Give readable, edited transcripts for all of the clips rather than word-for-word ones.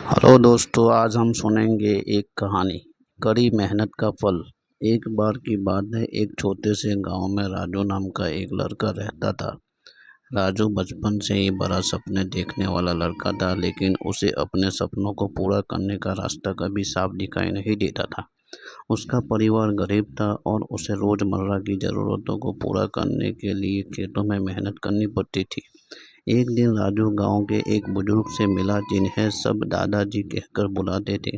Hello दोस्तों, आज हम सुनेंगे एक कहानी, कड़ी मेहनत का फल। एक बार की बात है, एक छोटे से गांव में राजू नाम का एक लड़का रहता था। राजू बचपन से ही बड़ा सपने देखने वाला लड़का था, लेकिन उसे अपने सपनों को पूरा करने का रास्ता कभी साफ दिखाई नहीं देता था। उसका परिवार गरीब था और उसे रोजमर्रा की जरूरतों को पूरा करने के लिए खेतों में मेहनत करनी पड़ती थी। एक दिन राजू गांव के एक बुजुर्ग से मिला, जिन्हें सब दादाजी कहकर बुलाते थे।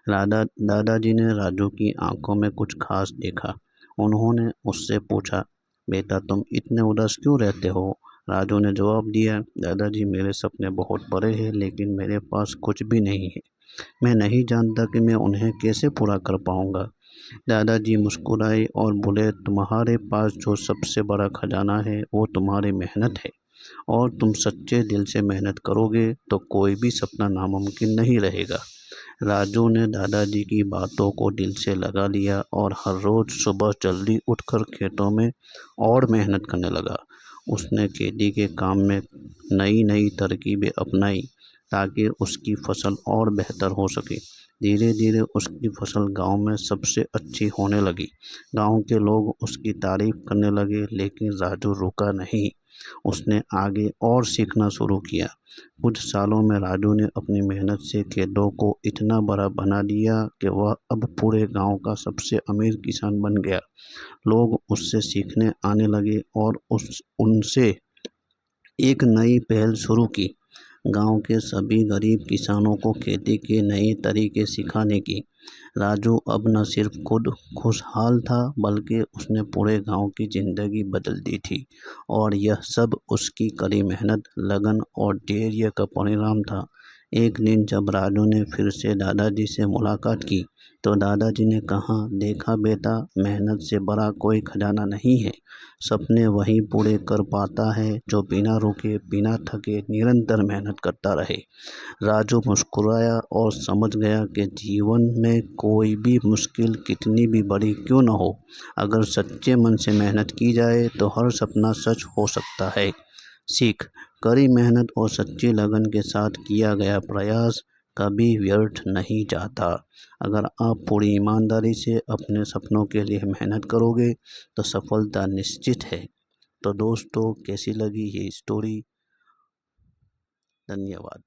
दादाजी ने राजू की आंखों में कुछ खास देखा। उन्होंने उससे पूछा, बेटा तुम इतने उदास क्यों रहते हो? राजू ने जवाब दिया, दादाजी मेरे सपने बहुत बड़े हैं, लेकिन मेरे पास कुछ भी नहीं है। मैं नहीं जानता कि मैं उन्हें कैसे पूरा कर पाऊंगा। दादाजी मुस्कुराए और बोले, तुम्हारे पास जो सबसे बड़ा खजाना है वो तुम्हारी मेहनत है, और तुम सच्चे दिल से मेहनत करोगे तो कोई भी सपना नामुमकिन नहीं रहेगा। राजू ने दादाजी की बातों को दिल से लगा लिया और हर रोज सुबह जल्दी उठकर खेतों में और मेहनत करने लगा। उसने खेती के काम में नई नई तरकीबें अपनाई ताकि उसकी फसल और बेहतर हो सके। धीरे धीरे उसकी फसल गांव में सबसे अच्छी होने लगी। गांव के लोग उसकी तारीफ करने लगे, लेकिन राजू रुका नहीं। उसने आगे और सीखना शुरू किया। कुछ सालों में राजू ने अपनी मेहनत से खेतों को इतना बड़ा बना दिया कि वह अब पूरे गांव का सबसे अमीर किसान बन गया। लोग उससे सीखने आने लगे और उस उनसे एक नई पहल शुरू की, गांव के सभी गरीब किसानों को खेती के नए तरीके सिखाने की। राजू अब न सिर्फ खुद खुशहाल था, बल्कि उसने पूरे गांव की जिंदगी बदल दी थी। और यह सब उसकी कड़ी मेहनत, लगन और धैर्य का परिणाम था। एक दिन जब राजू ने फिर से दादाजी से मुलाकात की, तो दादाजी ने कहा, देखा बेटा, मेहनत से बड़ा कोई खजाना नहीं है। सपने वही पूरे कर पाता है जो बिना रुके, बिना थके निरंतर मेहनत करता रहे। राजू मुस्कुराया और समझ गया कि जीवन में कोई भी मुश्किल कितनी भी बड़ी क्यों न हो, अगर सच्चे मन से मेहनत की जाए तो हर सपना सच हो सकता है। सीख, कड़ी मेहनत और सच्ची लगन के साथ किया गया प्रयास कभी व्यर्थ नहीं जाता। अगर आप पूरी ईमानदारी से अपने सपनों के लिए मेहनत करोगे तो सफलता निश्चित है। तो दोस्तों, कैसी लगी ये स्टोरी? धन्यवाद।